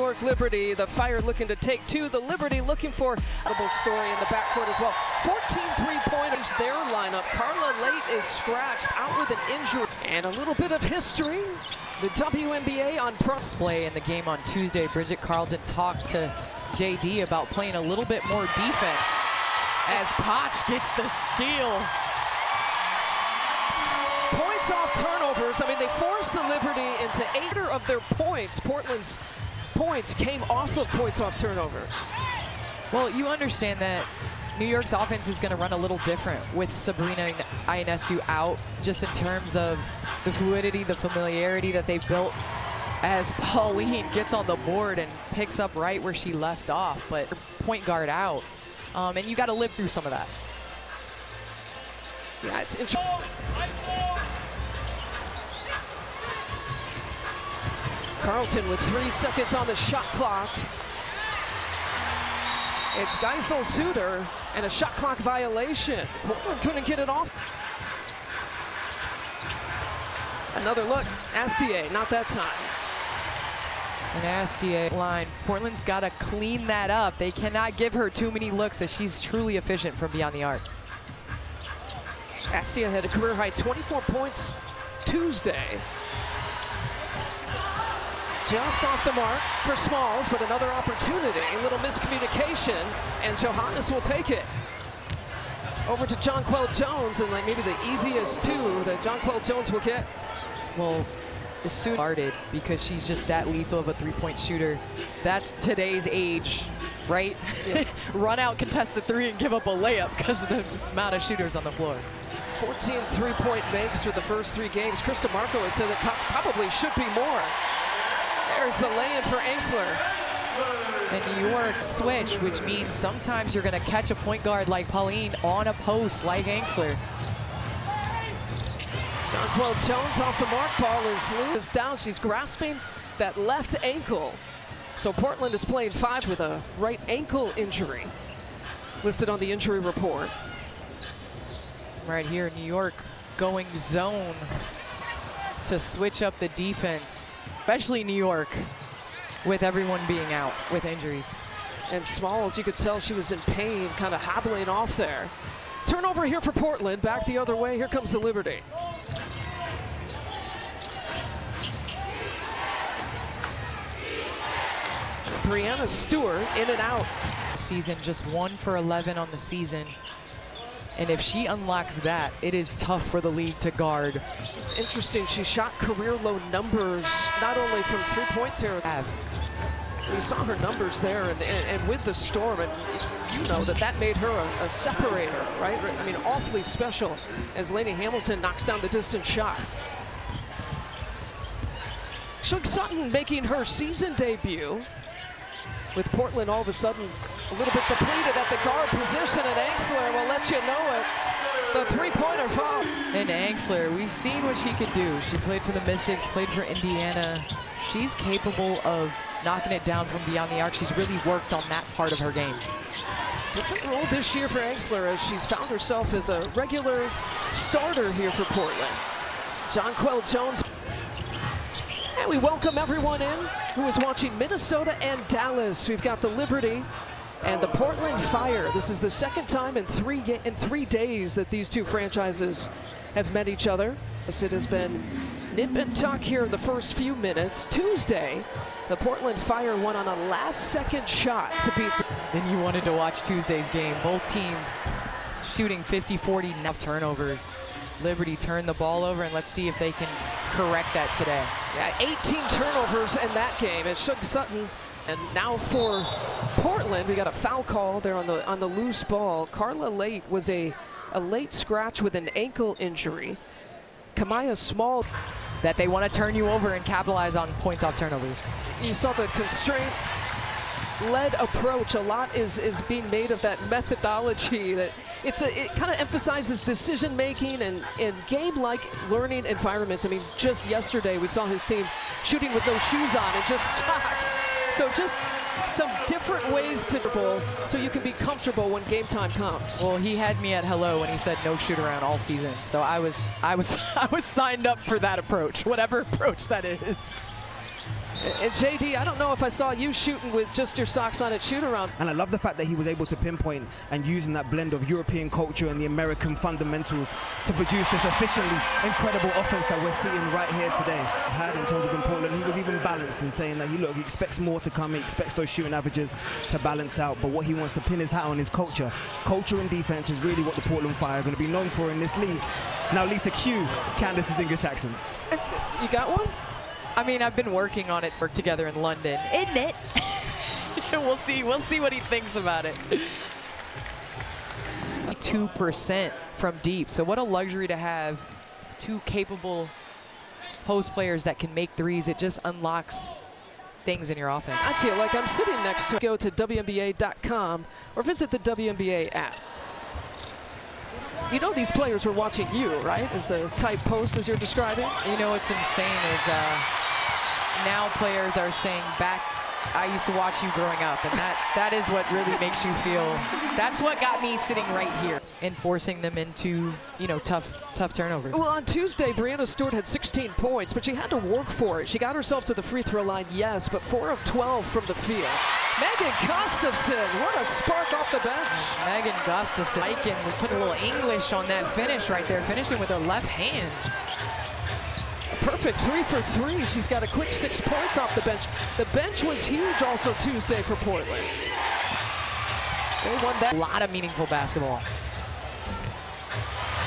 York Liberty. The Fire looking to take two. The Liberty looking for a double story in the backcourt as well. 14 3-pointers, their lineup. Carla Late is scratched out with an injury. And a little bit of history. The WNBA on display in the game on Tuesday. Bridget Carlton talked to JD about playing a little bit more defense as Potch gets the steal. Points off turnovers. I mean, they forced the Liberty into 8 of their points. Portland's points came off of points off turnovers. Well, you understand that New York's offense is going to run a little different with Sabrina Ionescu out, just in terms of the fluidity, the familiarity that they built as Pauline gets on the board and picks up right where she left off, but point guard out. And you got to live through some of that. Yeah, it's interesting. Carlton with 3 seconds on the shot clock. It's Geisel Suter and a shot clock violation. Portland couldn't get it off. Another look, Astier, not that time. An Astier line. Portland's got to clean that up. They cannot give her too many looks as she's truly efficient from beyond the arc. Astier had a career high 24 points Tuesday. Just off the mark for Smalls, but another opportunity. A little miscommunication, and Johannes will take it. Over to Jonquel Jones, and like maybe the easiest two that Jonquel Jones will get. Well, it's soon started because she's just that lethal of a three-point shooter. That's today's age, right? Yeah. Run out, contest the three, and give up a layup because of the amount of shooters on the floor. 14 three-point makes for the first 3 games. Krista Marco has said it probably should be more. There's the lay-in for Angsler. And New York switch, which means sometimes you're going to catch a point guard like Pauline on a post like Angsler. Jonquel Jones off the mark. Ball is loose down. She's grasping that left ankle. So Portland is playing 5 with a right ankle injury listed on the injury report. Right here, New York going zone to switch up the defense. Especially New York, with everyone being out with injuries. And Smalls, you could tell she was in pain, kind of hobbling off there. Turnover here for Portland, back the other way. Here comes the Liberty. Brianna Stewart in and out. Season just 1 for 11 on the season. And if she unlocks that, it is tough for the league to guard. It's interesting, she shot career low numbers, not only from three-point territory. We saw her numbers there, and with the Storm, and you know that made her a separator, right? I mean, awfully special as Lainey Hamilton knocks down the distance shot. Shug Sutton making her season debut, with Portland all of a sudden a little bit depleted at the guard position, and Angsler will let you know it. The three-pointer foul. And Angsler, we've seen what she could do. She played for the Mystics, played for Indiana. She's capable of knocking it down from beyond the arc. She's really worked on that part of her game. Different role this year for Angsler as she's found herself as a regular starter here for Portland. Jonquel Jones. And we welcome everyone in who is watching Minnesota and Dallas. We've got the Liberty and the Portland Fire. This is the second time in 3 days that these two franchises have met each other. It has been nip and tuck here in the first few minutes. Tuesday, the Portland Fire won on a last-second shot to beat the... Then you wanted to watch Tuesday's game. Both teams shooting 50-40, enough turnovers. Liberty turned the ball over, and let's see if they can correct that today. Yeah, 18 turnovers in that game. It's Shug Sutton. And now for Portland, we got a foul call there on the loose ball. Carla Late was a late scratch with an ankle injury. Kamaya Small. That they want to turn you over and capitalize on points off turnovers. You saw the constraint-led approach. A lot is being made of that methodology. That it kind of emphasizes decision-making and game-like learning environments. I mean, just yesterday we saw his team shooting with no shoes on and just socks. So just some different ways to bowl so you can be comfortable when game time comes. Well, he had me at hello when he said no shoot around all season. So I was signed up for that approach, whatever approach that is. And JD, I don't know if I saw you shooting with just your socks on at shoot-around. And I love the fact that he was able to pinpoint and using that blend of European culture and the American fundamentals to produce this efficiently incredible offense that we're seeing right here today. In terms of in Portland, he was even balanced in saying that he expects more to come, he expects those shooting averages to balance out, but what he wants to pin his hat on is culture. Culture and defense is really what the Portland Fire are going to be known for in this league. Now Lisa Q, Candace's English accent. You got one? I mean, I've been working on it together in London, isn't it? We'll see what he thinks about it. 2% from deep, so what a luxury to have two capable post players that can make threes. It just unlocks things in your offense. I feel like I'm sitting next to. Go to WNBA.com or visit the WNBA app. You know these players were watching you, right? As a tight post as you're describing. You know what's insane is now players are saying back, I used to watch you growing up, and that is what really makes you feel. That's what got me sitting right here and forcing them into, you know, tough turnovers. Well, on Tuesday, Breanna Stewart had 16 points, but she had to work for it. She got herself to the free throw line, yes, but 4 of 12 from the field. Megan Gustafson, what a spark off the bench. Megan Gustafson, Aiken put a little English on that finish right there, finishing with her left hand. Perfect 3 for 3. She's got a quick 6 points off the bench. The bench was huge also Tuesday for Portland. They won that. A lot of meaningful basketball.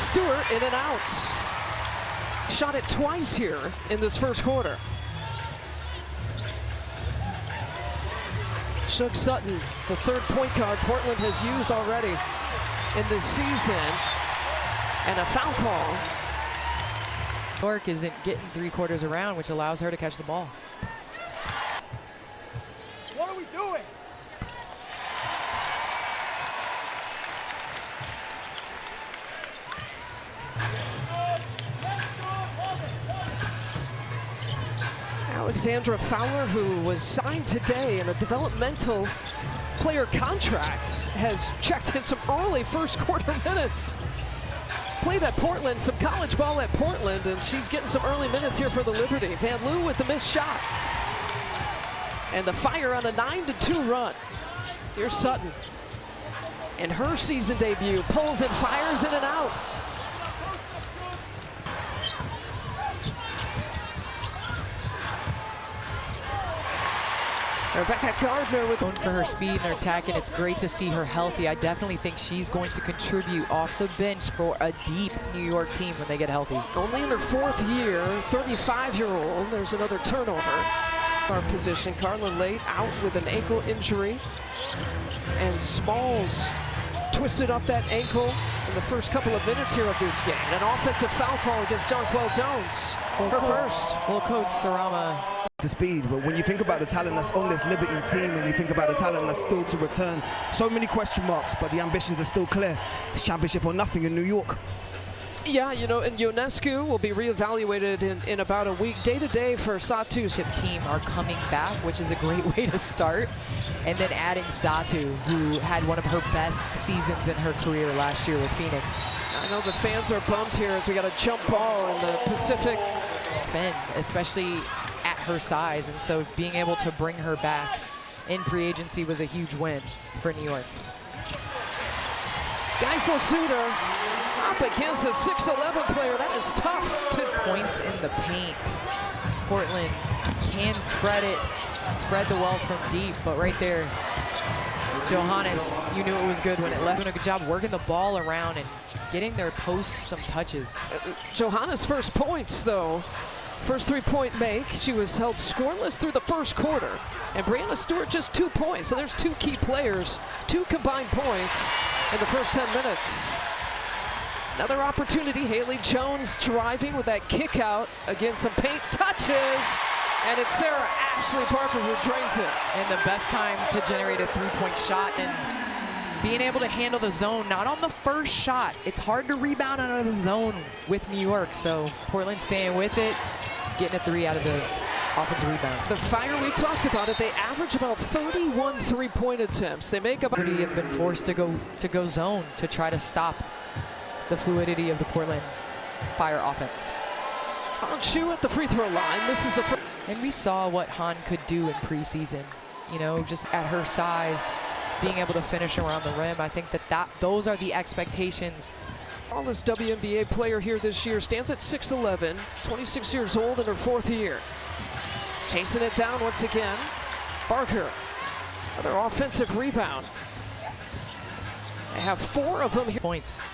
Stewart in and out. Shot it twice here in this first quarter. Shook Sutton, the third point guard Portland has used already in this season. And a foul call. York isn't getting 3/4 around, which allows her to catch the ball. What are we doing? Alexandra Fowler, who was signed today in a developmental player contract, has checked in some early first quarter minutes. Played at Portland, some college ball at Portland, and she's getting some early minutes here for the Liberty. Van Loo with the missed shot. And the Fire on a 9-2 run. Here's Sutton. In her season debut, pulls and fires in and out. Rebecca Gardner with for her speed and her attack, and it's great to see her healthy. I definitely think she's going to contribute off the bench for a deep New York team when they get healthy. Only in her 4th year, 35-year-old. There's another turnover. Our position, Carlin Late out with an ankle injury. And Smalls twisted up that ankle in the first couple of minutes here of this game. An offensive foul call against Jonquel Jones. Her first. Well, Coach Sarama. To speed, but when you think about the talent that's on this Liberty team and you think about the talent that's still to return, so many question marks, but the ambitions are still clear. It's championship or nothing in New York. Yeah, you know, and Ionescu will be reevaluated in about a week. Day-to-day for Satu's team are coming back, which is a great way to start. And then adding Satu, who had one of her best seasons in her career last year with Phoenix. I know the fans are bummed here as we got a jump ball in the Pacific. Finn, especially at her size, and so being able to bring her back in free agency was a huge win for New York. Geisel Suter up against a 6'11" player. That is tough. 2 points in the paint. Portland can spread the well from deep, but right there, Johannes, you knew it was good when it left. Doing a good job working the ball around and getting their posts some touches. Johannes' first points, though. First 3-point make. She was held scoreless through the first quarter. And Breanna Stewart just 2 points. So there's 2 key players, 2 combined points in the first 10 minutes. Another opportunity. Haley Jones driving with that kick out against some paint touches. And it's Sarah Ashley Parker who drains it. And the best time to generate a 3-point shot and being able to handle the zone, not on the first shot. It's hard to rebound out of the zone with New York, so Portland staying with it, getting a 3 out of the offensive rebound. The Fire, we talked about it, they average about 31 3-point attempts. They make about... have been forced to go zone to try to stop the fluidity of the Portland Fire offense. Han Shu at the free throw line. This is a And we saw what Han could do in preseason. You know, just at her size, being able to finish around the rim. I think that those are the expectations. Tallest WNBA player here this year, stands at 6'11", 26 years old in her 4th year. Chasing it down once again. Barker, another offensive rebound. They have 4 of them here. Points.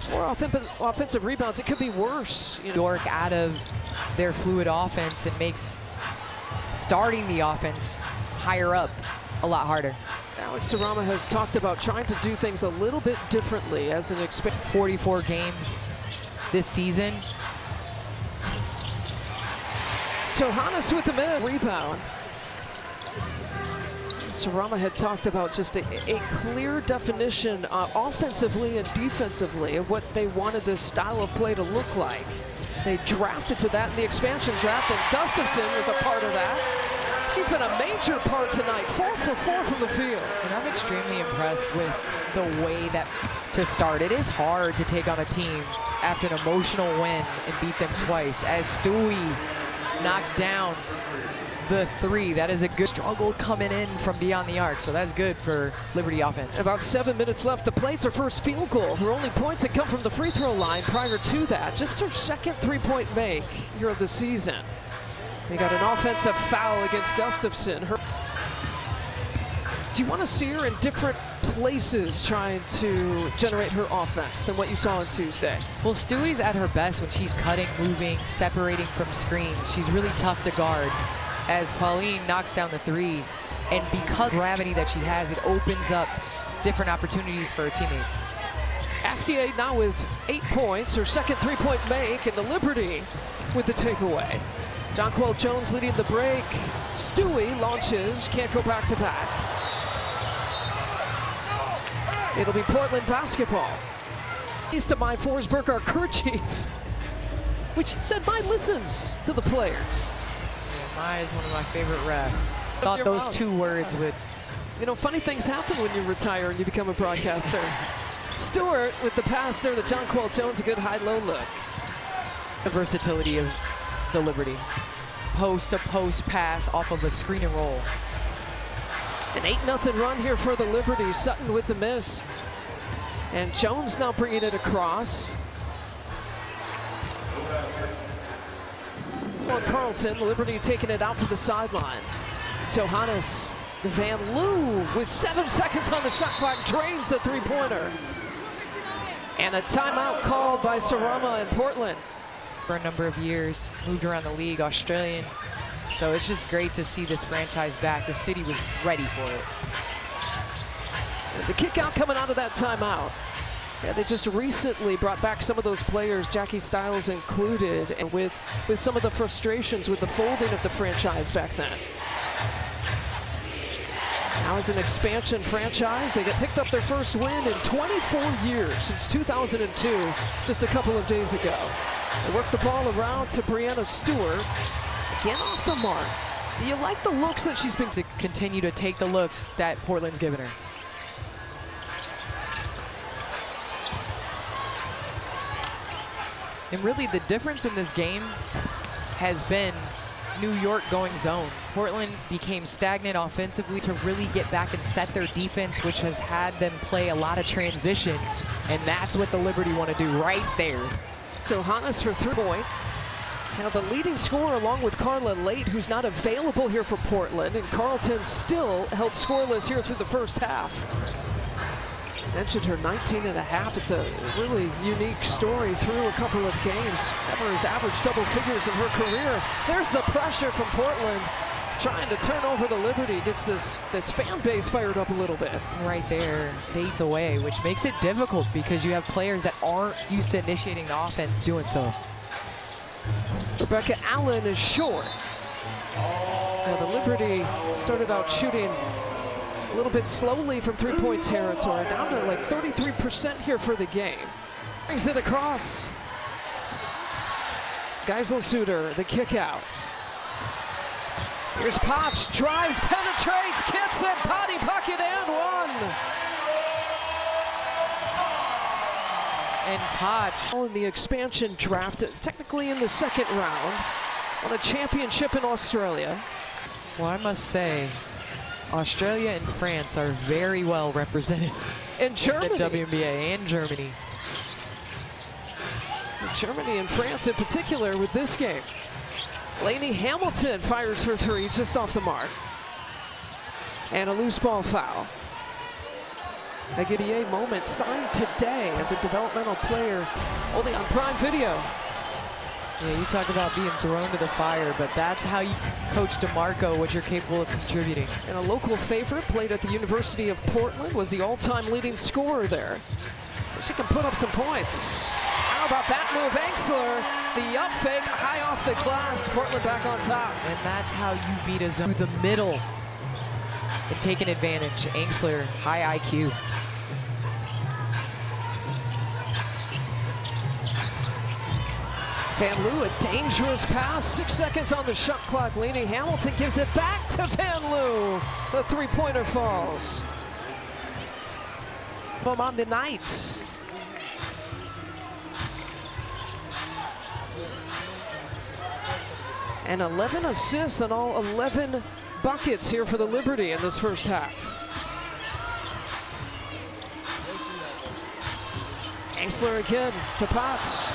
4 offensive rebounds. It could be worse. New York out of their fluid offense and makes starting the offense higher up a lot harder. Alex Sarama has talked about trying to do things a little bit differently as an 44 games this season. Johannes with the mid rebound. Sarama had talked about just a clear definition offensively and defensively of what they wanted this style of play to look like. They drafted to that in the expansion draft, and Gustafson was a part of that. She's been a major part tonight, 4 for 4 from the field. And I'm extremely impressed with the way that to start. It is hard to take on a team after an emotional win and beat them twice. As Stewie knocks down the 3, that is a good struggle coming in from beyond the arc, so that's good for Liberty offense. About 7 minutes left to play. It's her first field goal. Her only points had come from the free throw line prior to that. Just her 2nd 3-point make here of the season. They got an offensive foul against Gustafson. Do you want to see her in different places trying to generate her offense than what you saw on Tuesday? Well, Stewie's at her best when she's cutting, moving, separating from screens. She's really tough to guard. As Pauline knocks down the 3, and because of the gravity that she has, it opens up different opportunities for her teammates. Astier now with 8 points, her 2nd 3-point make, and the Liberty with the takeaway. Jonquel Jones leading the break. Stewie launches, can't go back to back. It'll be Portland basketball. He's to my Forsberg, our crew chief, which said Mai listens to the players. Mai is one of my favorite refs. Thought those 2 words would. You know, funny things happen when you retire and you become a broadcaster. Stewart with the pass there to Jonquel Jones, a good high-low look. The versatility of the Liberty. Post-to-post pass off of a screen and roll. An 8-0 run here for the Liberty. Sutton with the miss. And Jones now bringing it across. On Carlton, Liberty taking it out from the sideline. Johannes Van Loo with 7 seconds on the shot clock drains the 3-pointer. And a timeout called by Sarama in Portland. For a number of years, moved around the league, Australian. So it's just great to see this franchise back. The city was ready for it. The kick out coming out of that timeout. Yeah, they just recently brought back some of those players, Jackie Stiles included, and with some of the frustrations with the folding of the franchise back then. Now as an expansion franchise, they get picked up their first win in 24 years, since 2002, just a couple of days ago. They work the ball around to Brianna Stewart, again off the mark. Do you like the looks that she's been to continue to take the looks that Portland's given her? And really the difference in this game has been New York going zone. Portland became stagnant offensively to really get back and set their defense, which has had them play a lot of transition. And that's what the Liberty want to do right there. So Hannes for 3-point. Now the leading scorer along with Carla Late, who's not available here for Portland, and Carlton still held scoreless here through the first half. Mentioned her 19.5. It's a really unique story through a couple of games. Never has averaged double figures in her career. There's the pressure from Portland, trying to turn over the Liberty. Gets this fan base fired up a little bit. Right there, paved the way, which makes it difficult because you have players that aren't used to initiating the offense doing so. Rebecca Allen is short. Now the Liberty started out shooting a little bit slowly from 3-point territory, down to like 33% here for the game. Brings it across. Geiselsuter, the kick out. Here's Potch, drives, penetrates, gets it, body bucket and one. and Potch. In the expansion draft, technically in the second round, won a championship in Australia. Well, I must say, Australia and France are very well represented In Germany. in the WNBA and Germany. Germany and France in particular with this game. Lainey Hamilton fires her three just off the mark. And a loose ball foul. A NBA moment signed today as a developmental player, only on Prime Video. Yeah, you talk about being thrown to the fire, but that's how you coach DeMarco, what you're capable of contributing. And a local favorite, played at the University of Portland, was the all-time leading scorer there. So she can put up some points. How about that move, Angsler? The up fake, high off the glass. Portland back on top. And that's how you beat a zone through the middle and take an advantage. Angsler, high IQ. Van Loo, a dangerous pass. 6 seconds on the shot clock. Lainey Hamilton gives it back to Van Loo. The three-pointer falls. On the night. And 11 assists and all 11 buckets here for the Liberty in this first half. Angsler again to Potts.